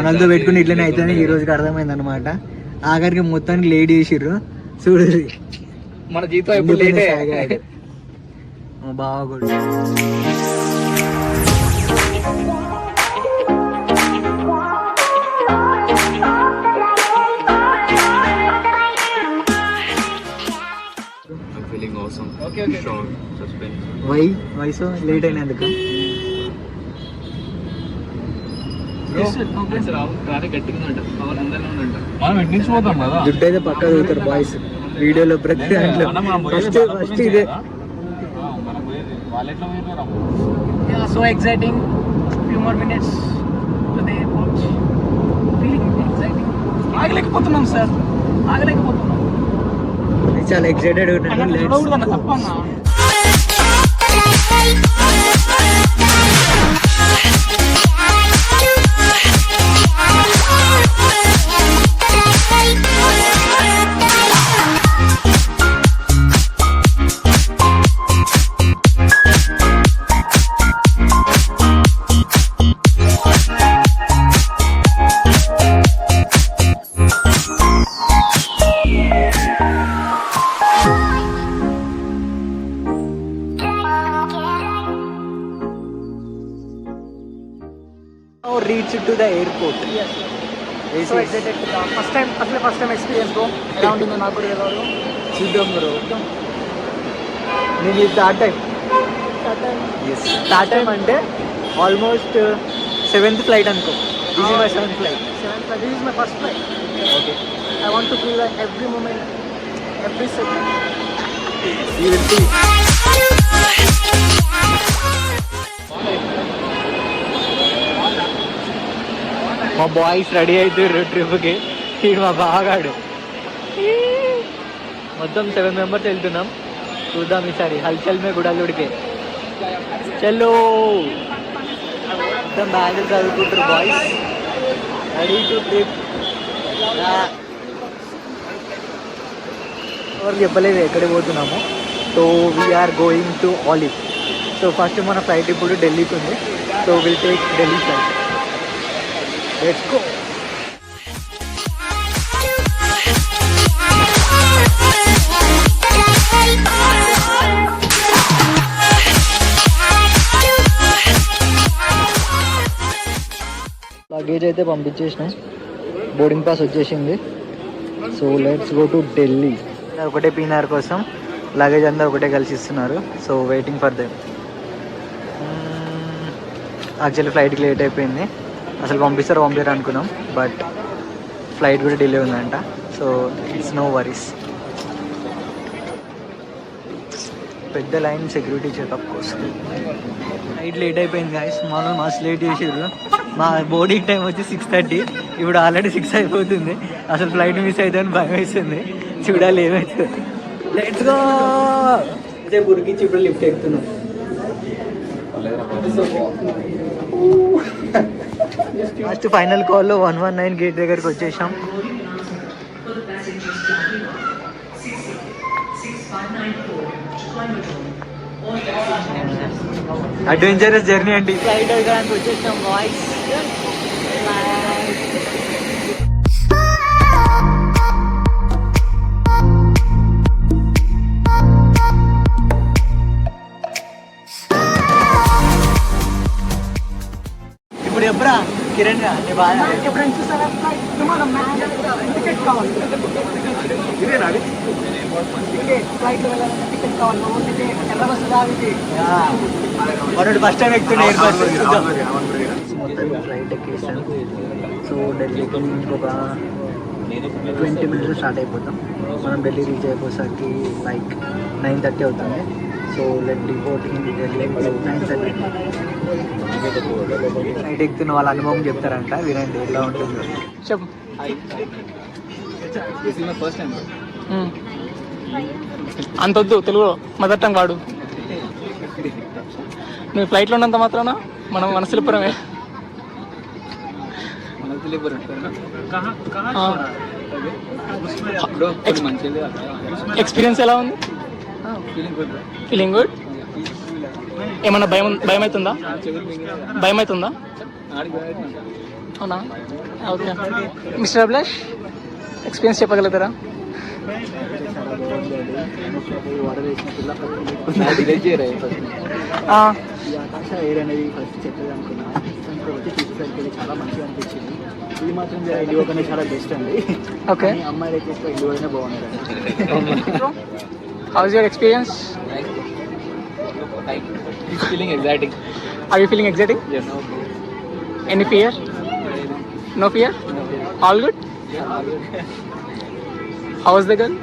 మనలతో పెట్టుకుని ఇట్లనే అవుతుందని ఈ రోజుకి అర్థమైంది అనమాట. ఆఖరికి మొత్తానికి లేట్ చేసిర్రు చూడు. మన జీతం ఎప్పుడు లేటే. బాగా వయసు లేట్ అయినందుకు జుట్టు అయితే పక్కా చదువుతారు బాయ్స్ వీడియోలో ప్రతి దాంట్లో. ఫస్ట్ ఇదే so exciting. Few more minutes to the airport. Feeling exciting. ఆగలేకపోతున్నాం సార్, ఆగలేకపోతున్నాం. చాలా ఎక్సైటెడ్ ఉన్నాను. తప్పన్నా reach to the airport. Yes. So excited to come. First time experience bro. ఎలా ఉంటుందో నాకు కూడా తెలియదు. చూద్దాం బ్రో. నేను స్టార్ట్ టైం స్టార్ట్ టైం అంటే ఆల్మోస్ట్ 7th ఫ్లైట్ అనుకో. This is my 7th flight. This is my first flight. Okay. I want to feel like every moment, every second. You will see. మా boys ready అవుతారు ట్రిప్కి. ఈడు మా బాగాడు. మొత్తం 7 members వెళ్తున్నాం. చూద్దాం ఈసారి హల్చల్ మే గుడాలుడికే. చలో మొత్తం బ్యాగులు చదువుకుంటారు బాయ్స్. Ready to trip. ఎవరు చెప్పలేదు ఎక్కడికి పోతున్నాము. So we are going to Auli. So first మన ఫ్లైట్ ఇప్పుడు ఢిల్లీకి ఉంది. So will take Delhi flight. Let's go. Luggage అయితే పంపించేసినాం. బోర్డింగ్ పాస్ వచ్చేసింది. So let's go to Delhi. ఒకటే పీనార్ కోసం లగేజ్ అంతా ఒకటే కలిసి ఇస్తున్నారు. So waiting for them. Actually ఫ్లైట్కి లేట్ అయిపోయింది. అసలు పంపిస్తారు అనుకున్నాం. బట్ ఫ్లైట్ కూడా డిలే ఉందంట. So it's no worries. పెద్ద లైన్ సెక్యూరిటీ చెకప్ కోసం. ఫ్లైట్ లేట్ అయిపోయింది గాయస్. మస్తు లేట్ చేసారు. మా బోర్డింగ్ టైం వచ్చి 6:30. ఇప్పుడు ఆల్రెడీ 6 అయిపోతుంది. అసలు ఫ్లైట్ మిస్ అవుతుందని భయం వేస్తుంది. చూడాలి ఏమవుతుంది. Let's go. అదే బుర్కిచ్చి ఇప్పుడు లిఫ్ట్ ఎక్కుతున్నాం. ఫస్ట్ ఫైనల్ కాల్లో 119 గేట్ దగ్గరికి వచ్చేసాం. అడ్వెంచరస్ జర్నీ అండి. ఫ్లైట్ ఎక్కడానికి వచ్చేసాం బాయ్స్. ఇప్పుడు ఎప్పుడా కిరణ్ గా ఎప్పుడైనా చూసారా ఫ్లైట్? టికెట్ కావాలి. ఫ్లైట్ వెళ్ళాలంటే టికెట్ కావాలి. ఎర్ర బస్సు కావాలి. మనోడు ఫస్ట్ టైం ఎక్కుతుండే ఎయిర్ బస్. మొత్తం ఫ్లైట్ ఎక్కేసాను. సో ఢిల్లీకి ఇంకొక 20 minutes స్టార్ట్ అయిపోతాం. మనం ఢిల్లీ రీచ్ అయిపోయేసరికి లైక్ 9:30 అవుతుంది. So let deport in Delhi 9:30. ఫ్లైట్ ఎక్కుతున్న వాళ్ళ అనుభవం చెప్తారంట. వినండి ఎలా ఉంటుందో. చెప్పు. అంతొద్దు, తెలుగులో మదర్ టంగ్ వాడు. నువ్వు ఫ్లైట్లో ఉన్నంత మాత్రాన మనం మనసులిపురమే. ఎక్స్పీరియన్స్ ఎలా ఉంది? Feeling good. ఏమన్నా భయం అవుతుందా? అవునా? ఓకే. మిస్టర్ అభిలాష్ ఎక్స్పీరియన్స్ చెప్పగలుగుతారా? ఆకాశ ఎయిర్ అనేది ఫస్ట్ చెప్పేది అనుకున్నా, వచ్చి చూసేసరికి చాలా మంచిగా అనిపించింది. ఇది మాత్రం ఇండిగోనే చాలా బెస్ట్ అండి. ఓకే. అమ్మాయిలు అయితే ఇండిగోనే బాగున్నారు. How is your experience? Feeling exciting. Are you feeling exciting? Yes. Any fear? No fear? All good? How was the girl?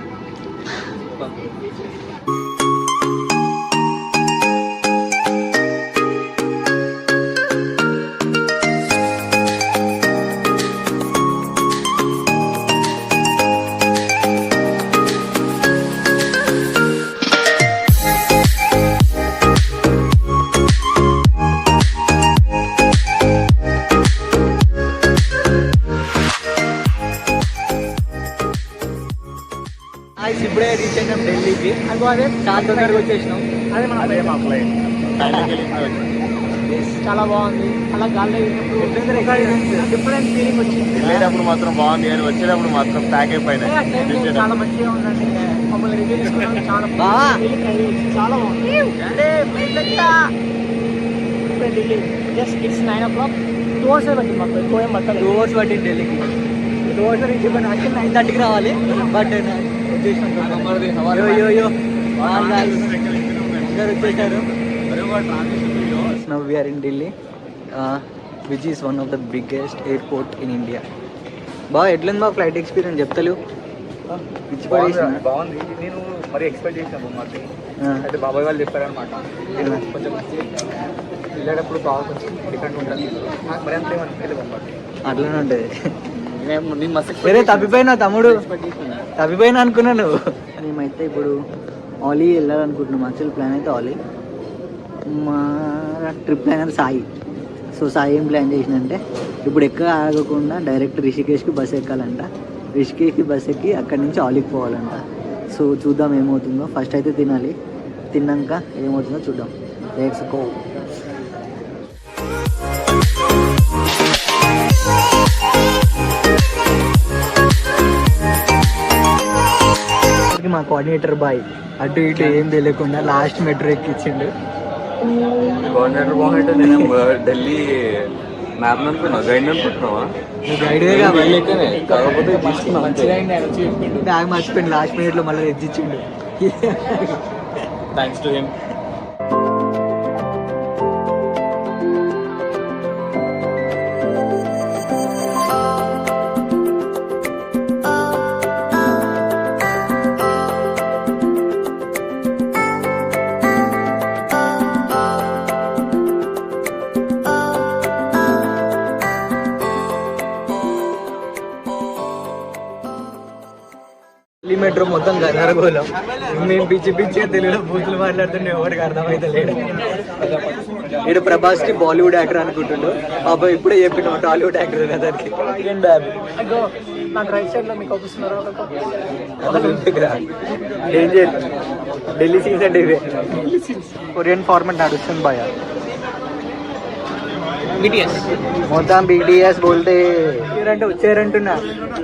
ఇప్పుడే రీచ్ అయినాం ఢిల్లీకి. అదే చాలా తొందరగా వచ్చేసినాం. అదే మన చాలా బాగుంది. అలా గాల్లో డిఫరెంట్ ఫీలింగ్ వచ్చింది. వెళ్ళేటప్పుడు మాత్రం బాగుంది కానీ వచ్చేటప్పుడు మాత్రం ప్యాక్ అయిపోయినాయి. చాలా మంచిగా ఉందండి. మమ్మల్ని రివ్యూ తీసుకున్నాం. చాలా చాలా బాగుంది. Delhi just it's 9 o'clock. 2 hours పట్టింది మాకు. 2 AM పట్టాలి. 2 hours పట్టింది ఢిల్లీకి. 2 hours నుంచి యాక్చువల్ 9:30కి రావాలి, బట్ వచ్చేసారు. Now we are in Delhi, which is one of the biggest airport in India. బాగా ఎట్లుంది మా ఫ్లైట్ ఎక్స్పీరియన్స్ చెప్తలేవు? పిచ్చి పడేసిన. బాగుంది. నేను మరి ఎక్స్పెక్ట్ చేసాను బొమ్మకి. అయితే బాబాయ్ వాళ్ళు చెప్పారనమాట, కొంచెం వెళ్ళేటప్పుడు బాగా కొంచెం డిఫరెంట్ ఉంటుంది. నాకు మరి అంత ఏమనిపించలేదు బొమ్మకి. అట్లనే ఉంటుంది. నేను మస్తు వేరే తప్పిపోయినా తమ్ముడు, తప్పిపోయినా అనుకున్నాను. మేమైతే ఇప్పుడు ఆలీ వెళ్ళాలనుకుంటున్నాం. యాక్చువల్ ప్లాన్ అయితే ఆలీ. మా ట్రిప్ ప్లాన్ అయితే సాయి. సో సాయి ఏం ప్లాన్ చేసిందంటే ఇప్పుడు ఎక్కడ ఆగకుండా డైరెక్ట్ రిషికేష్కి బస్ ఎక్కాలంట. రిషికేష్కి బస్ ఎక్కి అక్కడి నుంచి ఆలీకి పోవాలంట. సో చూద్దాం ఏమవుతుందో. ఫస్ట్ అయితే తినాలి, తిన్నాక ఏమవుతుందో చూద్దాం. Let's go. మా కోఆర్డినేటర్ బాయ్ అటు ఇటు ఏం తెలియకుండా లాస్ట్ మెట్రో ఎక్కించిండు. కోఆర్డినేటర్ బాగుంటే నేను ఢిల్లీ మ్యాప్ అనుకున్నా, గైడ్ అనుకుంటున్నావా? గైడ్ కాకపోతే బ్యాగ్ మర్చిపోయింది లాస్ట్ మినిట్ లో, మళ్ళీ ఎత్తిచ్చిండు. Thanks to him. Delhi metro మొత్తం గందరగోళం. మేము పిచ్చి పిచ్చిగా తెలుగులో బూతులు మాట్లాడుతుంటే ఎవరికి అర్థమైతే లేడు. ఇక్కడ ప్రభాస్ కి బాలీవుడ్ యాక్టర్ అనుకుంటుండు. పాప ఇప్పుడే చెప్పిన టాలీవుడ్ యాక్టర్ అతనికి. నాకు రైట్ సైడ్ లో మీకు అవుపిస్తున్నారు. ఢిల్లీ సీన్స్ అంటే ఇవే. కొరియన్ ఫార్మెట్ నడుస్తుంది బాయ్. BTS మొత్తం BTS బోల్తే అంటే వచ్చారంటున్నా,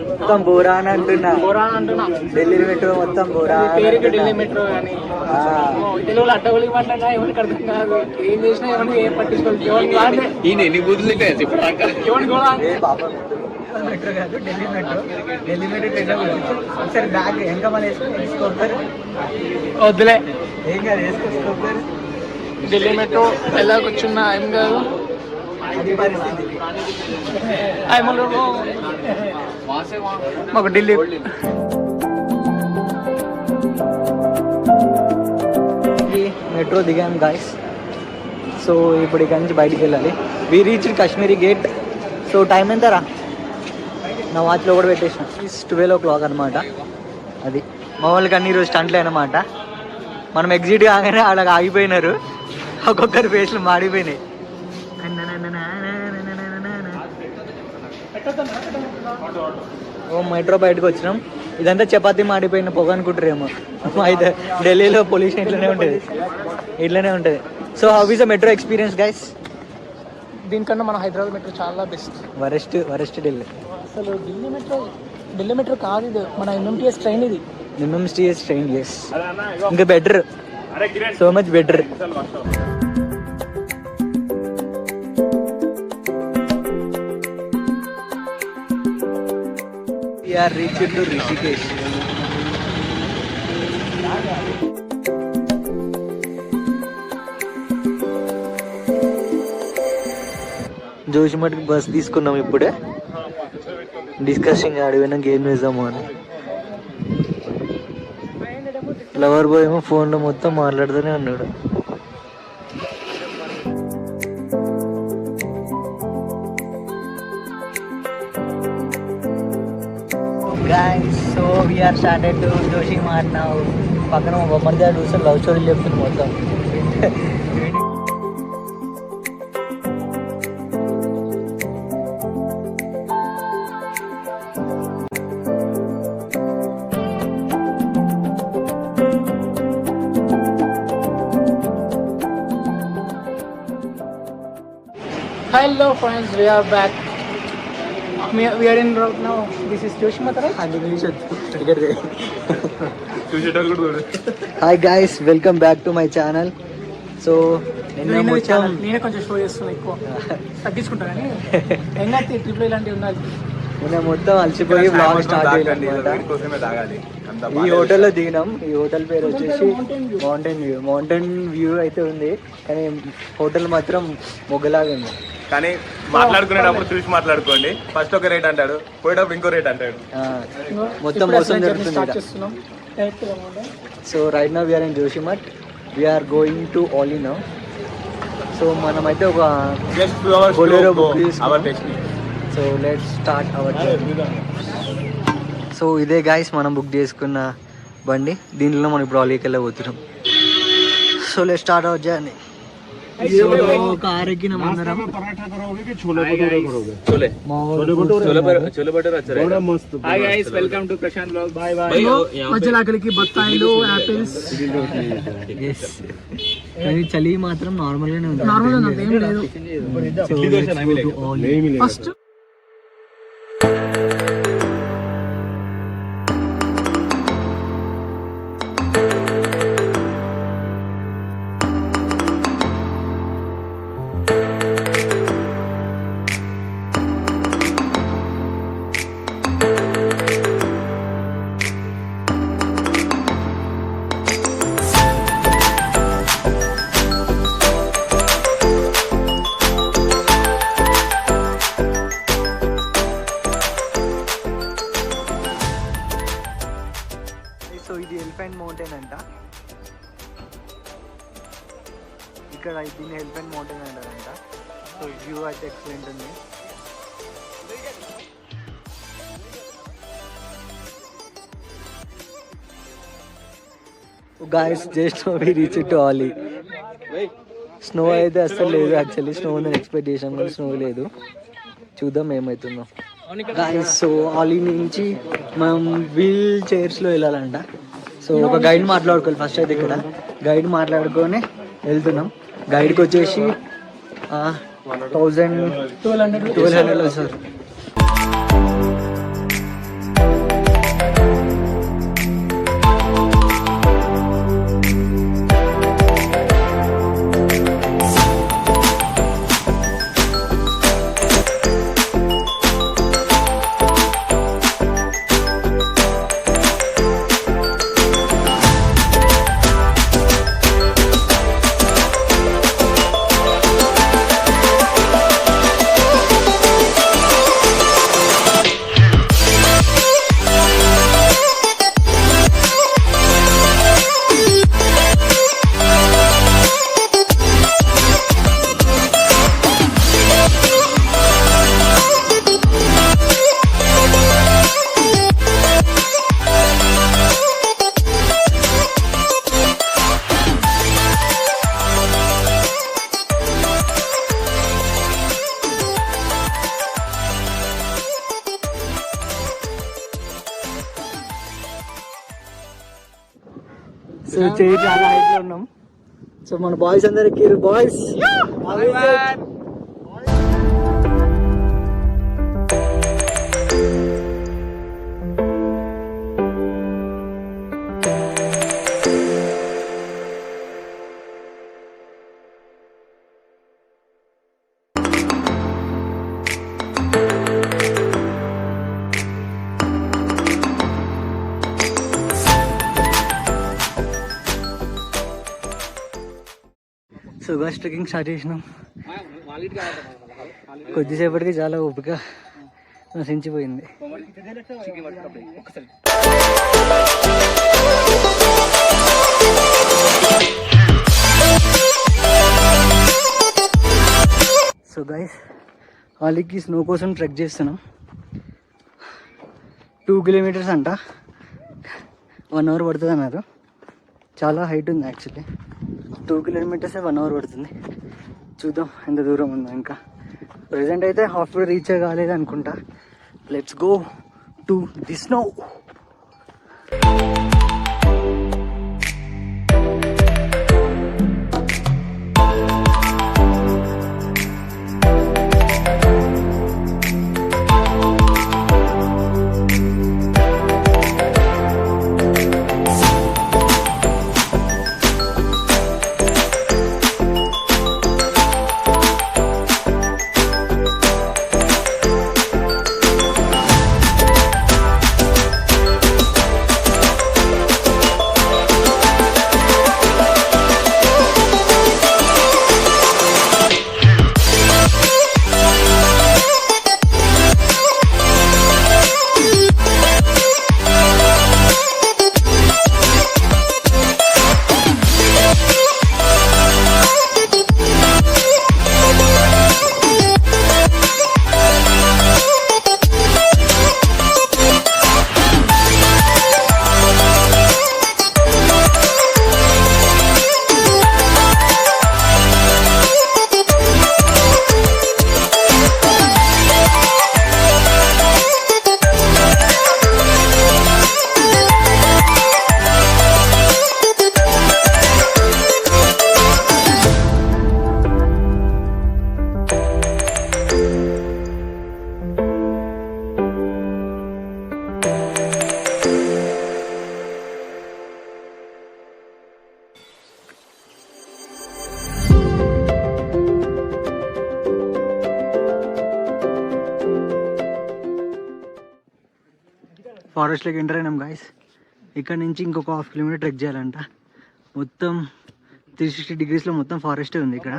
మొత్తం బోరా అని అంటున్నా. ఢిల్లీ మెట్రో మొత్తం బోరా. ఢిల్లీ మెట్రో కానీ తెలుగులో అడ్డగోలికి మాట్లాడినా ఎవరికి అర్థం కాదు. ఏం చేసినా ఎవరికి ఏం పట్టించుకోవాలి. ఎన్ని బూతులు మెట్రో కాదు Delhi metro. Delhi metro train ఒకసారి బ్యాగ్ వెనక మళ్ళీ వేసుకోరు. వద్దులే, ఏం కాదు వేసుకోరు. ఢిల్లీ మెట్రో ఎలా కూర్చున్నా ఏం కాదు. అది పరిస్థితి. మాకు ఢిల్లీ మెట్రో దిగాం గాయస్. సో ఇప్పుడు ఇక్కడ నుంచి బయటికి వెళ్ళాలి. We reach Kashmiri Gate. So time ఎంతరా? నా వాచ్లో కూడా పెట్టేసిన 12 o'clock అనమాట. అది మా వాళ్ళకి అన్ని రోజు స్టంట్లే అనమాట. మనం ఎగ్జిట్ కాగానే అలా ఆగిపోయినారు. ఒక్కొక్కరి ఫేస్లు మాడిపోయినాయి. ఓ మెట్రో బయటకు వచ్చినాం. ఇదంతా చపాతీ మాడిపోయిన పొగ అనుకుంటారేమో. అయితే ఢిల్లీలో పొల్యూషన్ ఇట్లనే ఉంటుంది. So how is the metro experience guys? దీనికన్నా మన హైదరాబాద్ మెట్రో చాలా బెస్ట్. వరెస్ట్ ఢిల్లీ. అసలు ఢిల్లీ మెట్రో కాదు ఇది, మన ఎంఎంటీఎస్ ట్రైన్ ఇది. MMTS train, yes. ఇంకా better, so much better. We are reached to Rishikesh. జోషిమఠ్కి బస్ తీసుకున్నాం ఇప్పుడే. డిస్కషింగ్ అడిగినాక ఏం చేద్దాము అని. ఫ్లవర్ బాయ్ ఏమో ఫోన్లో మొత్తం మాట్లాడుతూనే ఉన్నాడు. Guys, so we are started to Joshimath now. పక్కన మా బొమ్మడి గారు చూస్తే లవ్ స్టోరీ చెప్తుంది మొత్తం. Hello friends, we are back. We are in route now. This is Joshimath, right? Hi guys, welcome back to my channel. So నేనే కొంచెం show చేస్తున్నా, ఎక్కువ తగ్గించుకుంటా కానీ ఏంటంటే ట్రిప్లో ఇలాంటివి ఉండాలి. నేను మొత్తం అలసిపోయి బ్లాగ్ స్టార్ట్ చేయాలి. ఈ హోటల్లో దిగినాం. ఈ హోటల్ పేరు వచ్చేసి మౌంటైన్ వ్యూ అయితే ఉంది, కానీ హోటల్ మాత్రం మొగ్గలాగా ఉంది. కానీ మాట్లాడుకునేటప్పుడు చూసి మాట్లాడుకోండి. ఫస్ట్ ఒక రేట్ అంటాడు, పోయేటప్పుడు ఇంకో రేట్ అంటాడు. మొత్తం మోసం జరుగుతుంది. So right now we are in Joshimath. We are going to Auli now. So మనమైతే ఒక బొలెరో బుక్ చేసుకున్నాం. So let's start our journey. So ఇదే గాయస్ మనం బుక్ చేసుకున్న బండి. దీంట్లో మనం ఇప్పుడు ఆలీకి వెళ్ళబోతున్నాం. So let's start our journey. Car ఎక్కినాం అందరం. మధ్యలాకలికి బత్తాయిలు, యాపిల్స్. కానీ చలి మాత్రం నార్మల్ గానే ఉంది. ఫస్ట్ సో ఇది ఎలిఫెంట్ మౌంటైన్ అంట. ఇక్కడ దీన్ని ఎలిఫెంట్ మౌంటైన్ అంటారంట. సో వ్యూ అయితే ఎక్సలెంట్ ఉంది. Guys just we reach to Auli. Snow అయితే అస్సలు లేదు. యాక్చువల్లీ స్నో ఉందని ఎక్స్పెక్ట్ చేసాం, కానీ స్నో లేదు. చూద్దాం ఏమవుతుందో. గాయస్ సో ఆలీ నుంచి మనం వీల్ చైర్స్లో వెళ్ళాలంట. సో ఒక గైడ్ మాట్లాడుకోవాలి ఫస్ట్. అయితే ఇక్కడ గైడ్ మాట్లాడుకొని వెళ్తున్నాం. గైడ్కి వచ్చేసి 1200 సార్. సో చేయి చాలా హైట్ లో ఉన్నాం. సో మన బాయ్స్ అందరు ఎక్కిరు. బాయ్స్ సుగాస్ ట్రెక్కింగ్ స్టార్ట్ చేసినాం. కొద్దిసేపటికి చాలా ఓపిక నశించిపోయింది. సో గైస్ వాళ్ళకి స్నో కోసం ట్రెక్ చేస్తున్నాం. 2 కిలోమీటర్స్ అంట, 1 అవర్ పడుతుంది అన్నారు. చాలా హైట్ ఉంది యాక్చువల్లీ. 2 కిలోమీటర్సే 1 అవర్ పడుతుంది. చూద్దాం ఎంత దూరం ఉందో. ఇంకా ప్రెజెంట్ అయితే హాఫ్ వే రీచ్ కాలేదు అనుకుంటా. Let's go to the snow. ఫారెస్ట్లోకి ఎంటర్ అయినాం గాయస్. ఇక్కడ నుంచి ఇంకొక 1/2 కిలోమీటర్ ట్రెక్ చేయాలంట. మొత్తం 360 డిగ్రీస్లో మొత్తం ఫారెస్టే ఉంది ఇక్కడ.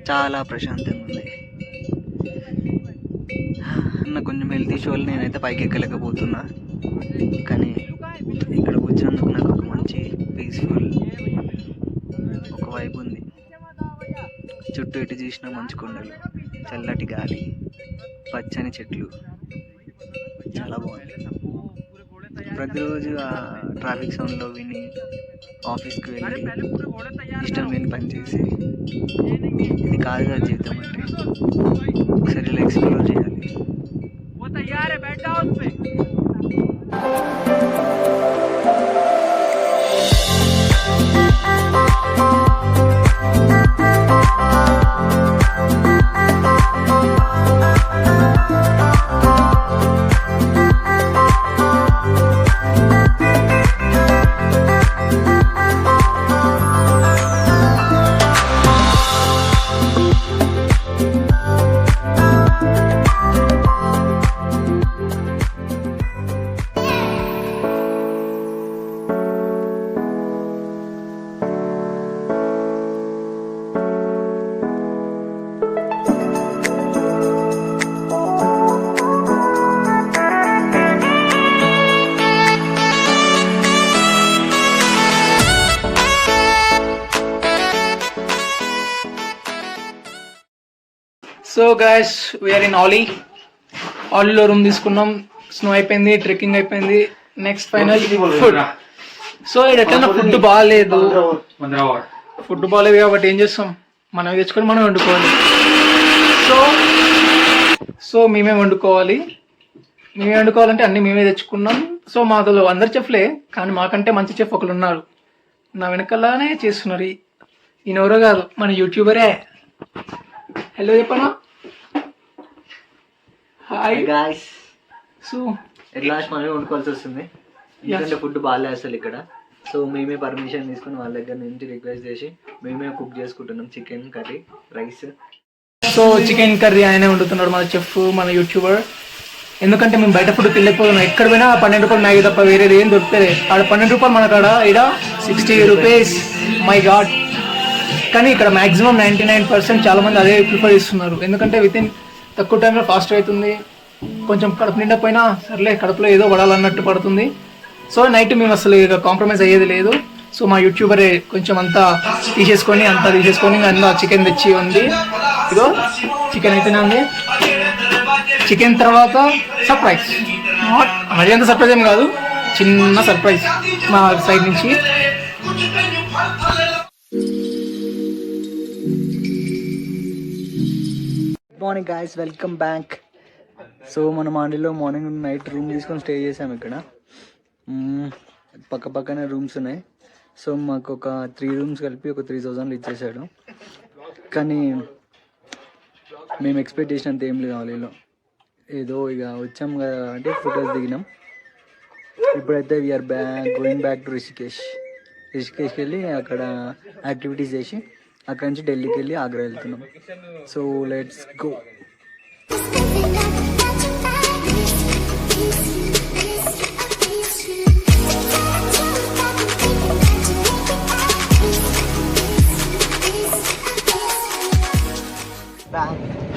చాలా ప్రశాంతంగా ఉంది. నాకు కొంచెం హెల్త్ ఇష్యూ వల్ల నేనైతే పైకి ఎక్కలేకపోతున్నా. కానీ ఇక్కడ కూర్చున్నందుకు నాకు ఒక మంచి పీస్ఫుల్ ఒక వైబ్ ఉంది. చుట్టూ ఇటు చూసిన మంచు కొండలు, చల్లటి గాలి, పచ్చని చెట్లు, చాలా బాగుంది. ప్రతిరోజు ఆ ట్రాఫిక్ సౌండ్లో విని ఆఫీస్కి వెళ్ళి ఇష్టం లేని పని చేసి ఇది కాదు కదా జీవితం అంటే. ఒకసారి ఇలా ఎక్స్ప్లోర్ చేయాలి. So guys, we are in Ollie. ఆలీలో రూమ్ తీసుకున్నాం. స్నో అయిపోయింది, ట్రెక్కింగ్ అయిపోయింది, నెక్స్ట్ ఫైనల్ ఫుడ్. సో ఇక్కడ ఎట్లా ఫుడ్ బాగాలేదు, ఫుడ్ బాగాలేదు కాబట్టి ఏం చేస్తాం, మనం తెచ్చుకొని మనం వండుకోవాలి. సో మేమే వండుకోవాలంటే అన్ని మేమే తెచ్చుకున్నాం. సో మాకు అందరు చెఫ్లే, కానీ మాకంటే మంచి చెఫ్ ఒకరు ఉన్నారు, నా వెనకలానే చేస్తున్నారు. ఈయనెవరో కాదు, మన యూట్యూబరే. హలో చెప్పనా, హాయ్ గాయ్స్. సో ఎట్లా మనమే వండుకోవాల్సి వస్తుంది, ఎందుకంటే ఫుడ్ బాగాలే అసలు ఇక్కడ. సో మేమే పర్మిషన్ తీసుకుని వాళ్ళ దగ్గర నుంచి రిక్వెస్ట్ చేసి మేమే కుక్ చేసుకుంటున్నాం chicken curry, rice. So chicken curry ఆయనే వండుతున్నాడు, మన చెఫ్, మన యూట్యూబర్. ఎందుకంటే మేము బయట ఫుడ్ తినలేకపోతున్నాం, ఎక్కడ పోయినా 12 రూపాయలు మ్యాగీ తప్ప వేరేది ఏం దొరుకుతుంది. ఆడ 12 రూపాయలు మన కాడ, ఇక్కడ 60 రూపీస్. My God. కానీ ఇక్కడ మాక్సిమం 99% చాలా మంది అదే ప్రిఫర్ చేస్తున్నారు, ఎందుకంటే వితిన్ తక్కువ టైంలో ఫాస్ట్ అవుతుంది. కొంచెం కడుపు నిండా పోయినా సర్లే, కడుపులో ఏదో పడాలన్నట్టు పడుతుంది. సో నైట్ మేము అసలు ఇక కాంప్రమైజ్ అయ్యేది లేదు. సో మా యూట్యూబరే కొంచెం అంతా తీసేసుకొని అందులో చికెన్ తెచ్చి ఉంది. ఇదో చికెన్ అయితేనే ఉంది. చికెన్ తర్వాత సర్ప్రైజ్, మరి అంత సర్ప్రైజ్ ఏం కాదు, చిన్న సర్ప్రైజ్ మా సైడ్ నుంచి. Good morning guys, welcome back. So మనం ఆండీలో మార్నింగ్ నైట్ రూమ్ తీసుకొని స్టే చేసాం. ఇక్కడ పక్క పక్కనే రూమ్స్ ఉన్నాయి. సో మాకు ఒక 3 రూమ్స్ కలిపి ఒక 3000 ఇచ్చేసాడు. కానీ మేము ఎక్స్పెక్ట్ చేసినంత ఏం లేదు ఆలీలో. ఏదో ఇక వచ్చాం కదా అంటే ఫొటోస్ దిగినాం. ఇప్పుడైతే వీఆర్ గోయింగ్ బ్యాక్ టు రిషికేష్కి వెళ్ళి అక్కడ యాక్టివిటీస్ చేసి అక్కడ నుంచి ఢిల్లీకి వెళ్ళి ఆగ్రా వెళ్తున్నాం. So let's go.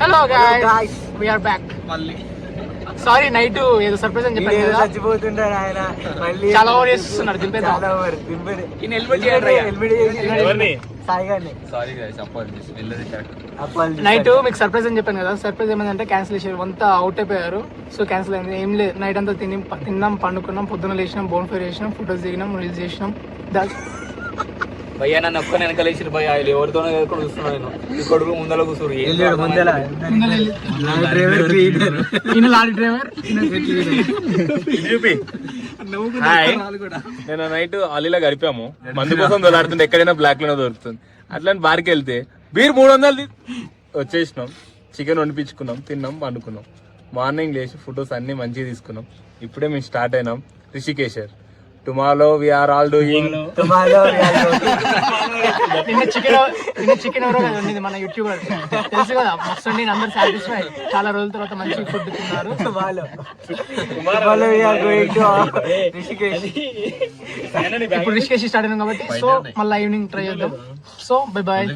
Hello guys, we are back. మళ్ళీ సారీ, నైట్ ఏదో సర్ప్రైజ్ అని చెప్పాను కదా, చచ్చిపోతుంటాడు ఆయన. మళ్ళీ చాలా ఓవర్ చేస్తున్నాడు. నైట్ మీకు సర్ప్రైజ్ అని చెప్పాను కదా, సర్ప్రైజ్ ఏమైందంటే క్యాన్సిల్ చేశారు, అంతా అవుట్ అయిపోయారు. సో క్యాన్సిల్ అయింది. ఏం లేదు, నైట్ అంతా తిన్నాం, పండుకున్నాం, పొద్దున్న లేచినాం, బోన్ ఫైర్ చేసినాం, ఫొటోస్ దిగినాం, రీల్స్ చేసినాం. భయ్యా నన్ను ఒక్క వెనకలేసారు భయ్యా, ఎవరితోనే చూస్తున్నాను నేను. ఈ కొడుకు ముందర కూర్చోరు, నేను నైట్ ఆలీలో గడిపాము, మందు కోసం దొలాడుతుంటే ఎక్కడైనా బ్లాక్ లోనే దొరుకుతుంది. అట్లా బార్కి వెళ్తే బీర్ 300 వచ్చేసినాం. చికెన్ వండిపించుకున్నాం, తిన్నాం, పండుకున్నాం. మార్నింగ్ లేచి ఫొటోస్ అన్ని మంచిగా తీసుకున్నాం. ఇప్పుడే మేము స్టార్ట్ అయినాం రిషికేశర్. Tomorrow we are all doing. నిన్న చికెన్ ఎవరో కదా ఉండింది మన యూట్యూబర్, తెలుసు కదా. మస్తు అండి, అందరు సాటిస్ఫై. చాలా రోజుల తర్వాత మంచి ఫుడ్ తిన్నారు. ఇప్పుడు రిషికేష్ స్టార్ట్ అయినాం కాబట్టి సో మళ్ళీ ఈవినింగ్ ట్రై చేద్దాం. So bye bye.